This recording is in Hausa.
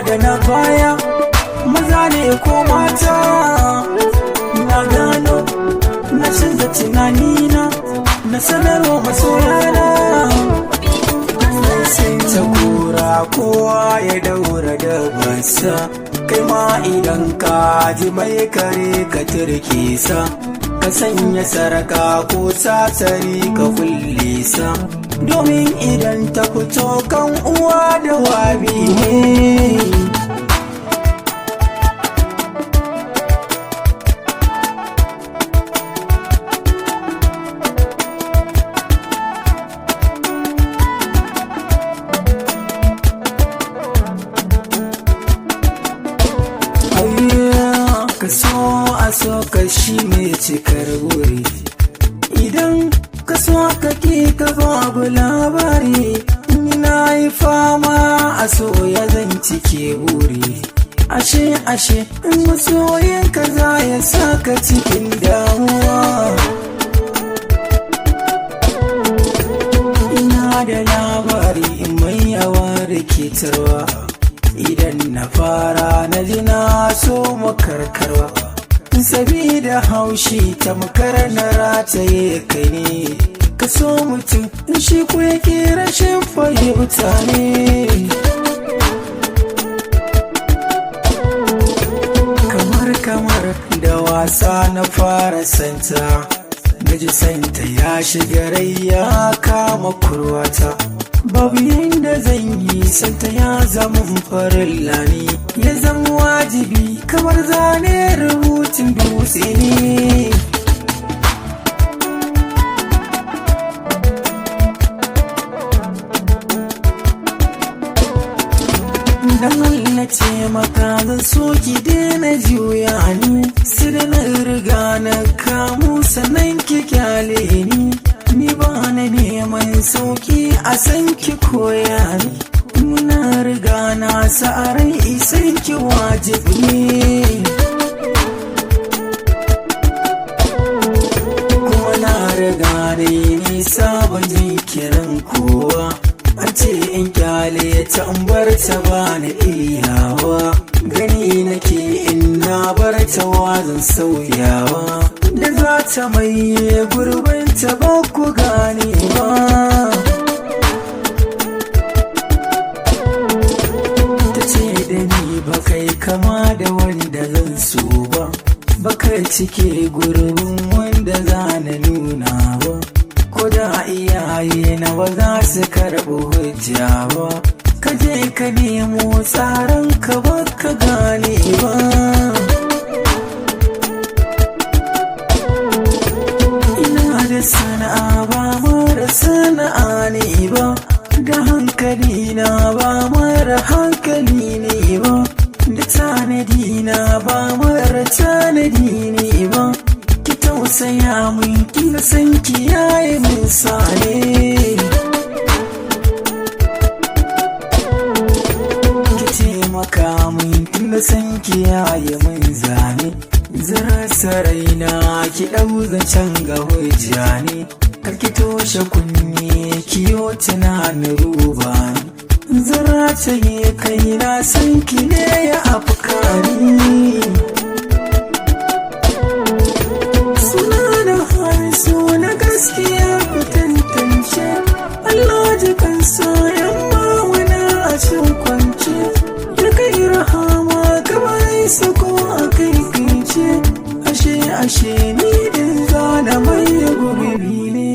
da na baya, maza ne ko mata. Na gano na canza tunanina, na sanarwa masoyana. Sai ta kura kowa ya daura da basa, kai ma idan ka ji mai kare ka turke sa, ka sanya saraka ko sasari ka kulle sa, domin idan ta fito kan uwa da wabi ne. So ka shi mai cikar buri, idan ka so ka ki ka babu labari. Na yi fama a so ya zan cike buri, ashe in masoyin ka za ya saka cikin damuwa. Ina da labari mai yawan rikitarwa, idan na fara na ji na so makarkarwa. Sabida haushi tamkar na rataye kai ne, ka so mutum in shi ku yake rashin fahimta ne. Kamar da wasa na fara santa, naji santa ya shiga rai ya kama kurwata. Babu yanda zan yi santa ya zama farin lani, ya zama wajibi kamar zane rubutun dutse ne. Dan Allah ce maka zan so ki daina juya ni, sai da na riga na kamu sannan ki kyale ni. Ni ba na neman sauki a san ki koya ni, muna riga na sa rai isan ki wajibi ne. Kuma na riga da nisa ban jinkirin kowa, an ce in kyale ta in bar ta ba na iyawa. Gani nake in na bar ta wazan sauyawa, da za ta maye gurbin ta ba ku gane ba. Ta ce da ni ba kai kama da wanda zan so ba, ba kai cike gurbin wanda za na nuna ba. Ko da iyaye na ba za su karɓi hujja ba, ka je ka nemo tsaron ka ba ka gane ba. Ina da sana'a ba mara sana'a ne ba, da hankali na ba mara hankali ne ba, da tanadi na ba mara tanadi ne ba. Ki tausaya mun kina san ki yayi mun sane. Ki taimaka mun kina san ki yayi mun zane. Zara saraina ki ɗau zancen ga hujja ne, kar ki toshe kunne kiyo tunanin ruba ne. Zara ta yi kai na san ki ne ya afkani. Suna gaskiya ku tantance, Allah ji kan soyan mawuna a cin kwance, ya kai rahama kamar sako a kai kince. Ashe ni din zana mai gurbi ne.